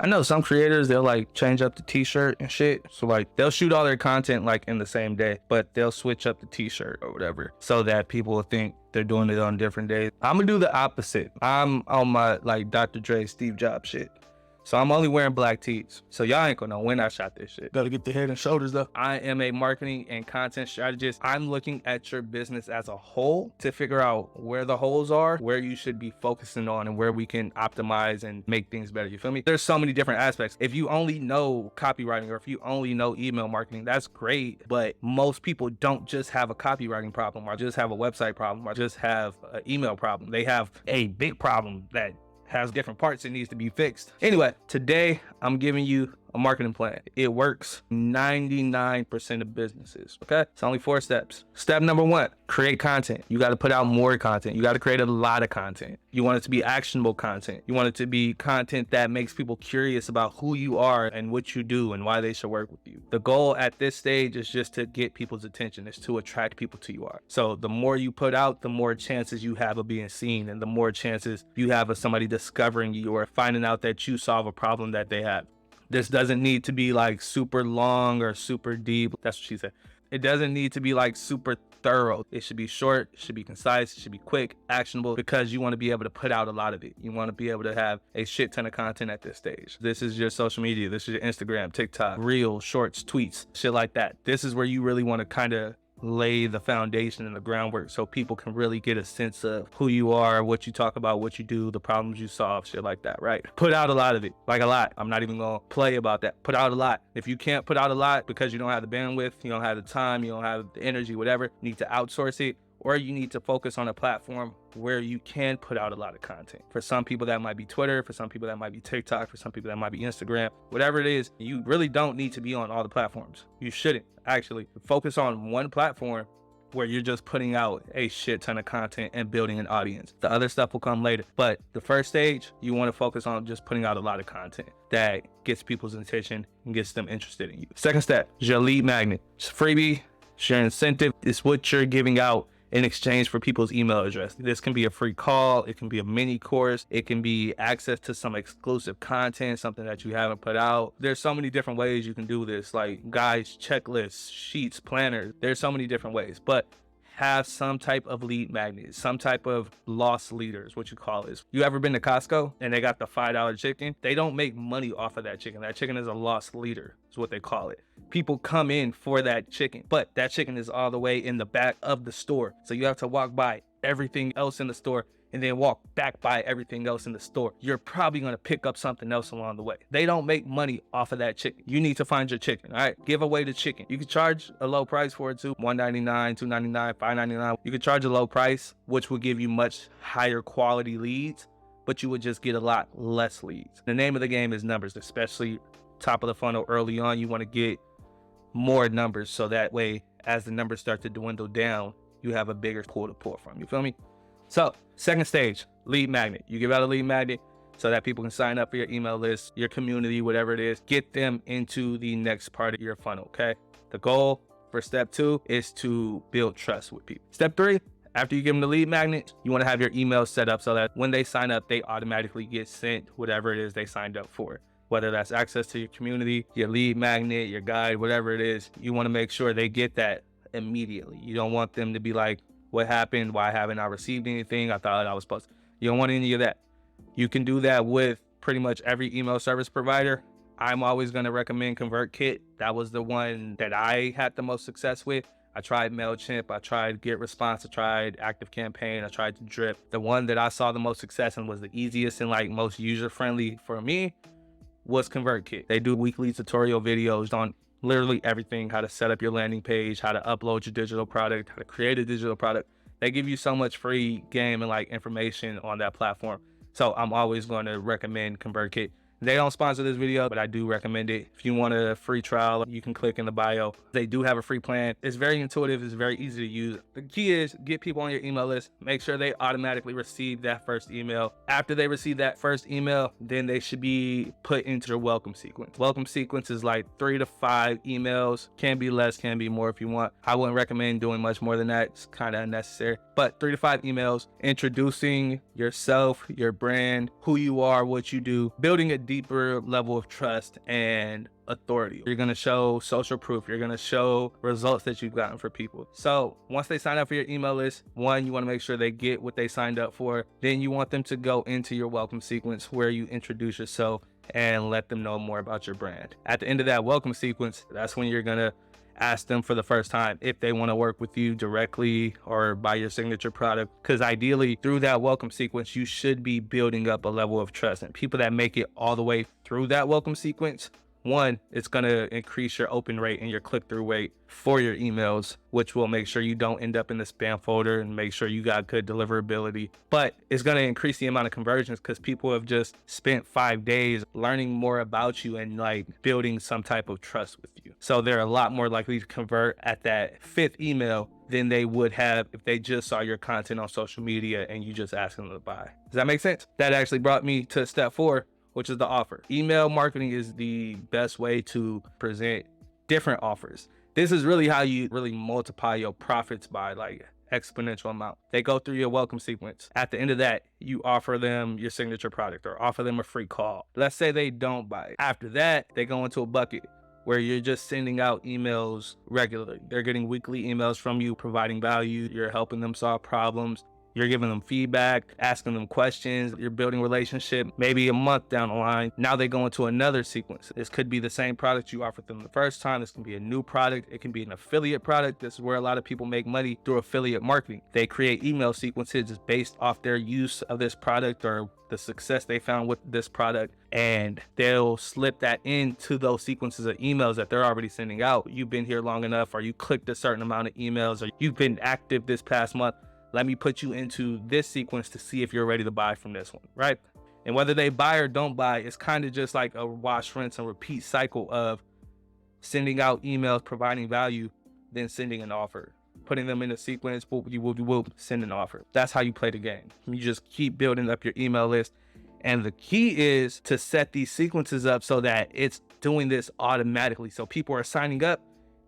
I know some creators, they'll like change up the t-shirt and shit. So like they'll shoot all their content like in the same day, but they'll switch up the t-shirt or whatever so that people will think they're doing it on different days. I'm gonna do the opposite. I'm on my like Dr. Dre, Steve Jobs shit. So I'm only wearing black tees. So y'all ain't gonna know when I shot this shit. Gotta get the head and shoulders though. I am a marketing and content strategist. I'm looking at your business as a whole to figure out where the holes are, where you should be focusing on, and where we can optimize and make things better. You feel me? There's so many different aspects. If you only know copywriting or if you only know email marketing, that's great. But most people don't just have a copywriting problem or just have a website problem or just have an email problem. They have a big problem that has different parts that needs to be fixed. Anyway, today I'm giving you a marketing plan. It works 99% of businesses, okay? It's only 4 steps. Step number 1, create content. You got to put out more content. You got to create a lot of content. You want it to be actionable content. You want it to be content that makes people curious about who you are and what you do and why they should work with you. The goal at this stage is just to get people's attention. It's to attract people to you are. So the more you put out, the more chances you have of being seen and the more chances you have of somebody discovering you or finding out that you solve a problem that they have. This doesn't need to be like super long or super deep. That's what she said. It doesn't need to be like super thorough. It should be short, it should be concise, it should be quick, actionable, because you want to be able to put out a lot of it. You want to be able to have a shit ton of content at this stage. This is your social media. This is your Instagram, TikTok, Reels, Shorts, Tweets, shit like that. This is where you really want to kind of lay the foundation and the groundwork so people can really get a sense of who you are, what you talk about, what you do, the problems you solve, shit like that, right? Put out a lot of it, like a lot. I'm not even gonna play about that. Put out a lot. If you can't put out a lot because you don't have the bandwidth, you don't have the time, you don't have the energy, whatever, you need to outsource it, or you need to focus on a platform where you can put out a lot of content. For some people that might be Twitter, for some people that might be TikTok, for some people that might be Instagram, whatever it is, you really don't need to be on all the platforms. You shouldn't actually. Focus on one platform where you're just putting out a shit ton of content and building an audience. The other stuff will come later. But the first stage, you want to focus on just putting out a lot of content that gets people's attention and gets them interested in you. Second step is your lead magnet. It's a freebie, it's your incentive. It's what you're giving out in exchange for people's email address. This can be a free call, it can be a mini course, it can be access to some exclusive content, something that you haven't put out. There's so many different ways you can do this, like guides, checklists, sheets, planners. There's so many different ways, but have some type of lead magnet, some type of loss leaders, what you call it. You ever been to Costco and they got the $5 chicken? They don't make money off of that chicken. That chicken is a loss leader, is what they call it. People come in for that chicken, but that chicken is all the way in the back of the store. So you have to walk by everything else in the store and then walk back by everything else in the store. You're probably gonna pick up something else along the way. They don't make money off of that chicken. You need to find your chicken, all right? Give away the chicken. You can charge a low price for it too, $1.99, $2.99, $5.99. You could charge a low price, which will give you much higher quality leads, but you would just get a lot less leads. The name of the game is numbers, especially top of the funnel early on. You wanna get more numbers so that way, as the numbers start to dwindle down, you have a bigger pool to pull from, you feel me? So, second stage, lead magnet. You give out a lead magnet so that people can sign up for your email list, your community, whatever it is. Get them into the next part of your funnel, okay? The goal for step 2 is to build trust with people. Step 3, after you give them the lead magnet, you want to have your email set up so that when they sign up, they automatically get sent whatever it is they signed up for. Whether that's access to your community, your lead magnet, your guide, whatever it is, you want to make sure they get that immediately. You don't want them to be like, what happened? Why haven't I received anything? I thought I was supposed to. You don't want any of that. You can do that with pretty much every email service provider. I'm always going to recommend ConvertKit. That was the one that I had the most success with. I tried MailChimp, I tried GetResponse, I tried ActiveCampaign, I tried Drip. The one that I saw the most success and was the easiest and like most user-friendly for me was ConvertKit. They do weekly tutorial videos on literally everything, how to set up your landing page, how to upload your digital product, how to create a digital product. They give you so much free game and like information on that platform. So I'm always going to recommend ConvertKit. They don't sponsor this video, but I do recommend it. If you want a free trial, you can click in the bio. They do have a free plan. It's very intuitive. It's very easy to use. The key is get people on your email list. Make sure they automatically receive that first email. After they receive that first email, then they should be put into your welcome sequence. Welcome sequence is like 3 to 5 emails. Can be less, can be more if you want. I wouldn't recommend doing much more than that. It's kind of unnecessary. But 3 to 5 emails introducing yourself, your brand, who you are, what you do, building a deeper level of trust and authority. You're going to show social proof. You're going to show results that you've gotten for people. So once they sign up for your email list, one, you want to make sure they get what they signed up for. Then you want them to go into your welcome sequence where you introduce yourself and let them know more about your brand. At the end of that welcome sequence, that's when you're going to ask them for the first time if they want to work with you directly or buy your signature product. Because ideally, through that welcome sequence, you should be building up a level of trust. And people that make it all the way through that welcome sequence, one, it's going to increase your open rate and your click-through rate for your emails, which will make sure you don't end up in the spam folder and make sure you got good deliverability. But it's going to increase the amount of conversions because people have just spent 5 days learning more about you and like building some type of trust with you. So they're a lot more likely to convert at that 5th email than they would have if they just saw your content on social media and you just asked them to buy. Does that make sense? That actually brought me to step 4, which is the offer. Email marketing is the best way to present different offers. This is really how you really multiply your profits by like exponential amount. They go through your welcome sequence. At the end of that, you offer them your signature product or offer them a free call. Let's say they don't buy it. After that, they go into a bucket where you're just sending out emails regularly. They're getting weekly emails from you, providing value. You're helping them solve problems. You're giving them feedback, asking them questions. You're building relationship. Maybe a month down the line, now they go into another sequence. This could be the same product you offered them the first time. This can be a new product. It can be an affiliate product. This is where a lot of people make money through affiliate marketing. They create email sequences based off their use of this product or the success they found with this product, and they'll slip that into those sequences of emails that they're already sending out. You've been here long enough, or you clicked a certain amount of emails, or you've been active this past month. Let me put you into this sequence to see if you're ready to buy from this one, right? And whether they buy or don't buy, it's kind of just like a wash, rinse, and repeat cycle of sending out emails, providing value, then sending an offer. Putting them in a sequence, whoop, send an offer. That's how you play the game. You just keep building up your email list. And the key is to set these sequences up so that it's doing this automatically. So people are signing up,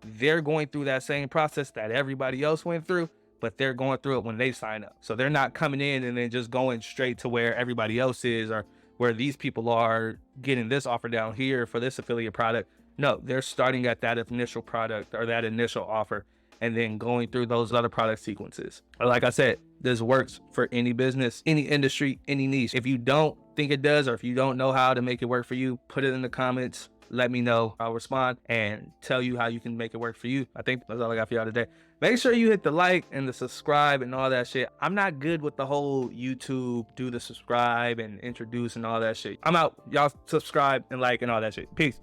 they're going through that same process that everybody else went through, but they're going through it when they sign up. So they're not coming in and then just going straight to where everybody else is or where these people are getting this offer down here for this affiliate product. No, they're starting at that initial product or that initial offer and then going through those other product sequences. Like I said, this works for any business, any industry, any niche. If you don't think it does, or if you don't know how to make it work for you, put it in the comments. Let me know. I'll respond and tell you how you can make it work for you. I think that's all I got for y'all today. Make sure you hit the like and the subscribe and all that shit. I'm not good with the whole YouTube, do the subscribe and introduce and all that shit. I'm out. Y'all subscribe and like and all that shit. Peace.